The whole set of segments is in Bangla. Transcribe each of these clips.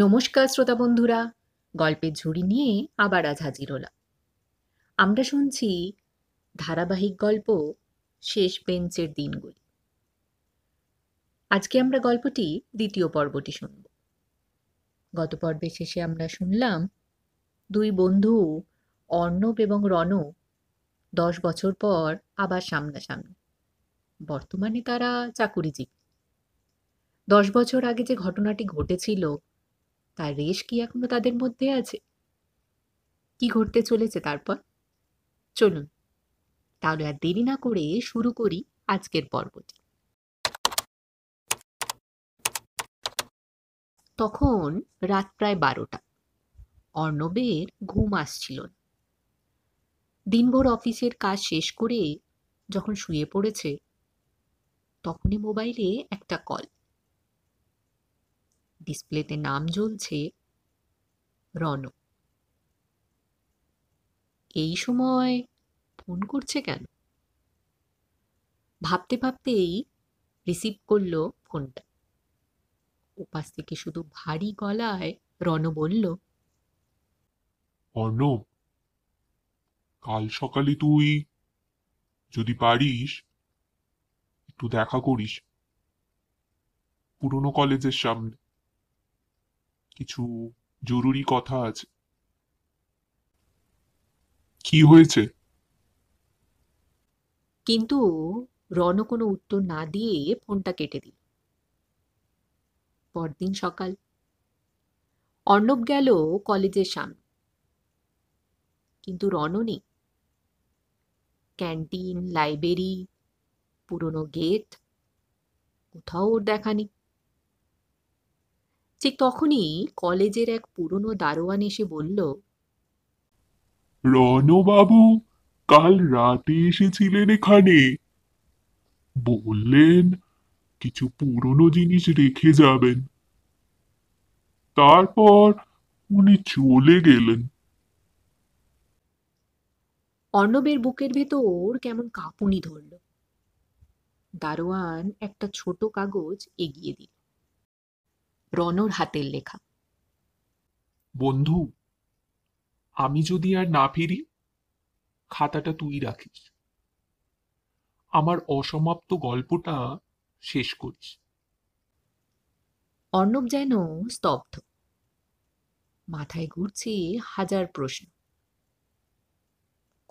নমস্কার শ্রোতা বন্ধুরা, গল্পের ঝুড়ি নিয়ে আবার আজ হাজির হলাম। আমরা শুনছি ধারাবাহিক গল্প শেষ বেঞ্চের দিনগুলি। আজকে আমরা গল্পটি দ্বিতীয় পর্বটি শুনব। গত পর্বের শেষে আমরা শুনলাম দুই বন্ধু অর্ণব এবং রণ 10 বছর পর আবার সামনাসামনি। বর্তমানে তারা চাকুরিজীবী। 10 বছর আগে যে ঘটনাটি ঘটেছিল তার রেশ কি এখনো তাদের মধ্যে আছে? কি ঘটতে চলেছে তারপর? চলুন তাহলে আর দেরি না করে শুরু করি আজকের পর্বটি। তখন রাত প্রায় 12টা। অর্ণবের ঘুম আসছিল না। দিনভর অফিসের কাজ শেষ করে যখন শুয়ে পড়েছে তখনই মোবাইলে একটা কল। ডিসপ্লেতে নাম জ্বলছে রণ। এই সময় ফোন করছে কেন? ভাবতে ভাবতেই রিসিভ করলো ফোনটা। ওপাশ থেকে শুধু ভারী গলায় রণ বলল, অর্ণব, কাল সকালে তুই যদি পারিস একটু দেখা করিস পুরনো কলেজের সামনে। কিছু জরুরি কথা আছে। কি হয়েছে? কিন্তু রণ কোনো উত্তর না দিয়ে ফোনটা কেটে দিল। পরদিন সকাল। অর্ণব গেল কলেজের সামনে, কিন্তু রণ নেই। ক্যান্টিন, লাইব্রেরি, পুরনো গেট, কোথাও ওর দেখা নেই। ঠিক তখনই কলেজের এক পুরনো দারোয়ান এসে বলল, রণবাবু কাল রাতে এসেছিলেন এখানে, বললেন কিছু পুরনো জিনিস রেখে যাবেন, তারপর উনি চলে গেলেন। অর্ণবের বুকের ভেতর কেমন কাঁপুনি ধরল। দারোয়ান একটা ছোট কাগজ এগিয়ে দিল। রণর হাতের লেখা। বন্ধু, আমি যদি আর না ফিরি, খাতাটা তুই রাখিস। আমার অসমাপ্ত গল্পটা শেষ করিস। অর্ণব যেন স্তব্ধ। মাথায় ঘুরছে হাজার প্রশ্ন।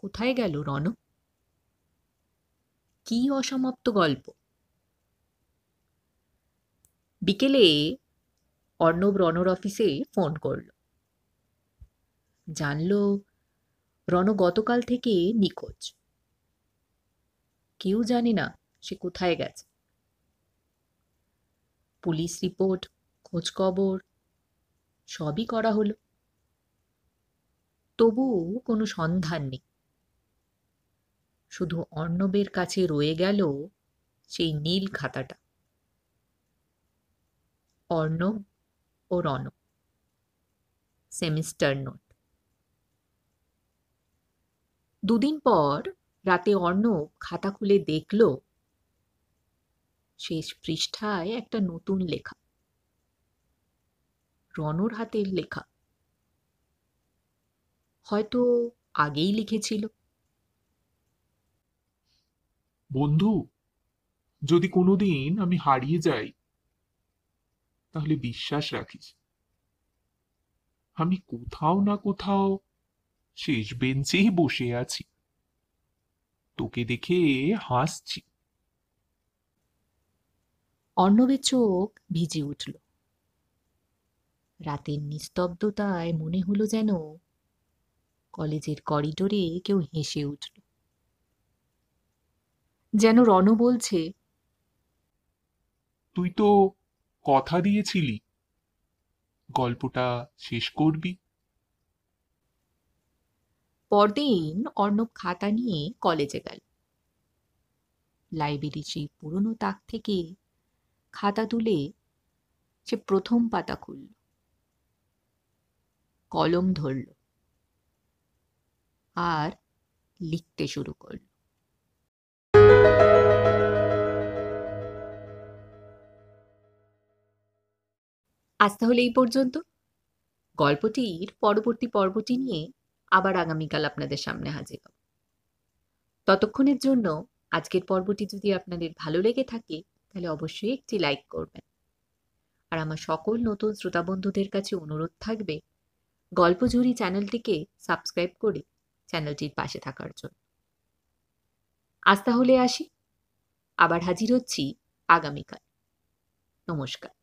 কোথায় গেল রণ? কি অসমাপ্ত গল্প? বিকেলে অর্ণব রণর অফিসে ফোন করল। জানল রণ গতকাল থেকে নিখোঁজ। কেউ জানে না সে কোথায় গেছে। পুলিশ রিপোর্ট, খোঁজখবর সবই করা হলো, তবুও কোনো সন্ধান নেই। শুধু অর্ণবের কাছে রয়ে গেল সেই নীল খাতাটা। অর্ণব ও রণ, সেমিস্টার নোট। দুদিন পর রাতে অর্ণব খাতা খুলে দেখল শেষ পৃষ্ঠায় একটা নতুন লেখা, রণর হাতের লেখা। হয়তো আগেই লিখেছিল। বন্ধু, যদি কোনোদিন আমি হারিয়ে যাই তাহলে বিশ্বাস রাখিস, আমি কোথাও না কোথাও শেষ বেঞ্চেই বসে আছি, তোকে দেখে হাসছি। অর্ণবের চোখ ভিজে উঠল। রাতের নিস্তব্ধতায় মনে হলো যেন কলেজের করিডোরে কেউ হেসে উঠল। যেন রণ বলছে, তুই তো কথা দিয়েছিলি গল্পটা শেষ করবি। পরদিন অর্ণব খাতা নিয়ে কলেজে গেল। লাইব্রেরির সেই পুরনো তাক থেকে খাতা তুলে সে প্রথম পাতা খুলল, কলম ধরল আর লিখতে শুরু করল। আজ তাহলে এই পর্যন্ত। গল্পটির পরবর্তী পর্বটি নিয়ে আবার আগামীকাল আপনাদের সামনে হাজির হব। ততক্ষণের জন্য আজকের পর্বটি যদি আপনাদের ভালো লেগে থাকে তাহলে অবশ্যই একটি লাইক করবেন। আর আমার সকল নতুন শ্রোতা বন্ধুদের কাছে অনুরোধ থাকবে গল্পঝুরি চ্যানেলটিকে সাবস্ক্রাইব করে চ্যানেলটির পাশে থাকার জন্য। আজ তাহলে আসি, আবার হাজির হচ্ছি আগামীকাল। নমস্কার।